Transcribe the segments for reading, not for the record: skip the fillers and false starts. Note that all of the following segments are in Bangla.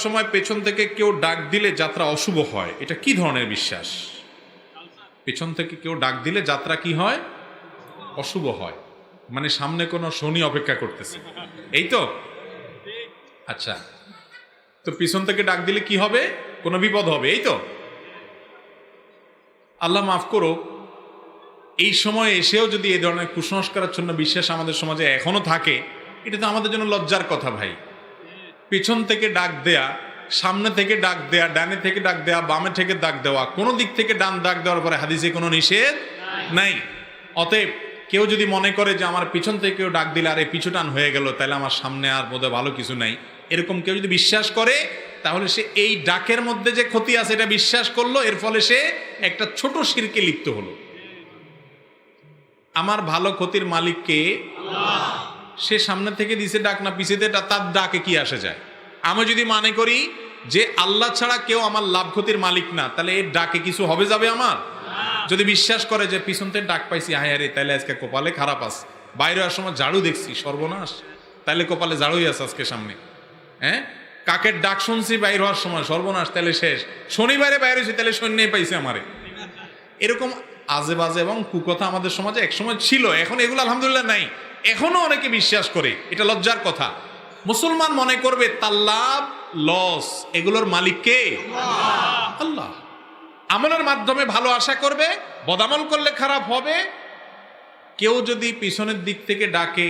সময় পেছন থেকে কেউ ডাক দিলে যাত্রা অশুভ হয়, এটা কি ধরনের বিশ্বাস? পেছন থেকে কেউ ডাক দিলে যাত্রা কি হয়? অশুভ হয়, মানে সামনে কোনো শনি অপেক্ষা করতেছে, এই তো? আচ্ছা, তো পিছন থেকে ডাক দিলে কি হবে? কোনো বিপদ হবে, এই তো? আল্লাহ মাফ করো, এই সময় এসেও যদি এই ধরনের কুসংস্কারাচ্ছন্ন বিশ্বাস আমাদের সমাজে এখনো থাকে, এটা তো আমাদের জন্য লজ্জার কথা ভাই। পিছন থেকে ডাক দেয়া, সামনে থেকে ডাক দেয়া, ডানে থেকে ডাক দেয়া, বামে থেকে ডাক দেওয়া, কোনো দিক থেকে ডান ডাক দেওয়ার পরে হাদিসে কোনো নিষেধ নাই। অতএব কেউ যদি মনে করে যে আমার পিছন থেকে কেউ ডাক দিলে আর এই পিছু টান হয়ে গেল, তাহলে আমার সামনে আর বোধহয় ভালো কিছু নাই, এরকম কেউ যদি বিশ্বাস করে, তাহলে সে এই ডাকের মধ্যে যে ক্ষতি আছে এটা বিশ্বাস করলো, এর ফলে সে একটা ছোট শিরকে লিপ্ত হলো। আমার ভালো ক্ষতির মালিককে, সে সামনে থেকে দিছে ডাক না পিছিয়ে, তার ডাকে কি আসে যায়? আমি যদি মনে করি যে আল্লাহ ছাড়া কেউ আমার লাভ ক্ষতির মালিক না, তাহলে এর ডাকে কিছু হবে যাবে আমার? যদি বিশ্বাস করে যে পিছন থেকে ডাক পাইছি, হায় রে, তাহলে আজকে কপালে খারাপ আছে, বাইরে আসার সময় ঝাড়ু দেখছি, সর্বনাশ, তাহলে কপালে ঝাড়ুই আছে আজকে সামনে। হ্যাঁ, কাকের ডাক শুনছি বাইর হওয়ার সময়, সর্বনাশ, তাহলে শেষ, শনিবারে বাইরে হয়েছি, তাহলে সৈন্যই পাইছে আমারে। এরকম আজে বাজে এবং কুকথা আমাদের সমাজে একসময় ছিল, এখন এগুলো আলহামদুলিল্লাহ নাই। এখনো অনেকে বিশ্বাস করে, এটা লজ্জার কথা। মুসলমান মনে করবে তার লাভ লস এগুলোর মালিক কে? আল্লাহ। আমলের মাধ্যমে ভালো আশা করবে, বদামল করলে খারাপ হবে। কেউ যদি পিছনের দিক থেকে ডাকে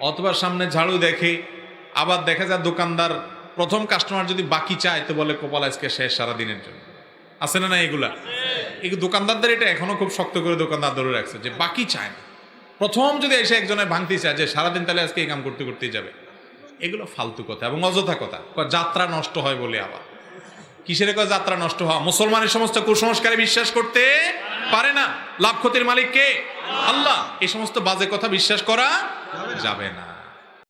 অথবা সামনে ঝাড়ু দেখে, আবার দেখা যায় দোকানদার প্রথম কাস্টমার যদি বাকি চায়, তো বলে কপাল আজকে শেষ সারাদিনের জন্য, আছে না? না, এগুলা এই দোকানদারদের এটা এখনো খুব শক্ত করে দোকানদার ধরে রাখছে যে বাকি চায় না। প্রথম যদি এসে একজনের ভাঙতে চায় যে সারাদিন, তাহলে আজকে এই কাম করতে করতেই যাবে। এগুলো ফালতু কথা এবং অযথা কথা। যাত্রা নষ্ট হয় বলে, আবার কিসের কয় যাত্রা নষ্ট হওয়া? মুসলমানের সমস্ত কুসংস্কারে বিশ্বাস করতে পারে না। লাভ ক্ষতির মালিক কে? আল্লাহ। এই সমস্ত বাজে কথা বিশ্বাস করা যাবে না।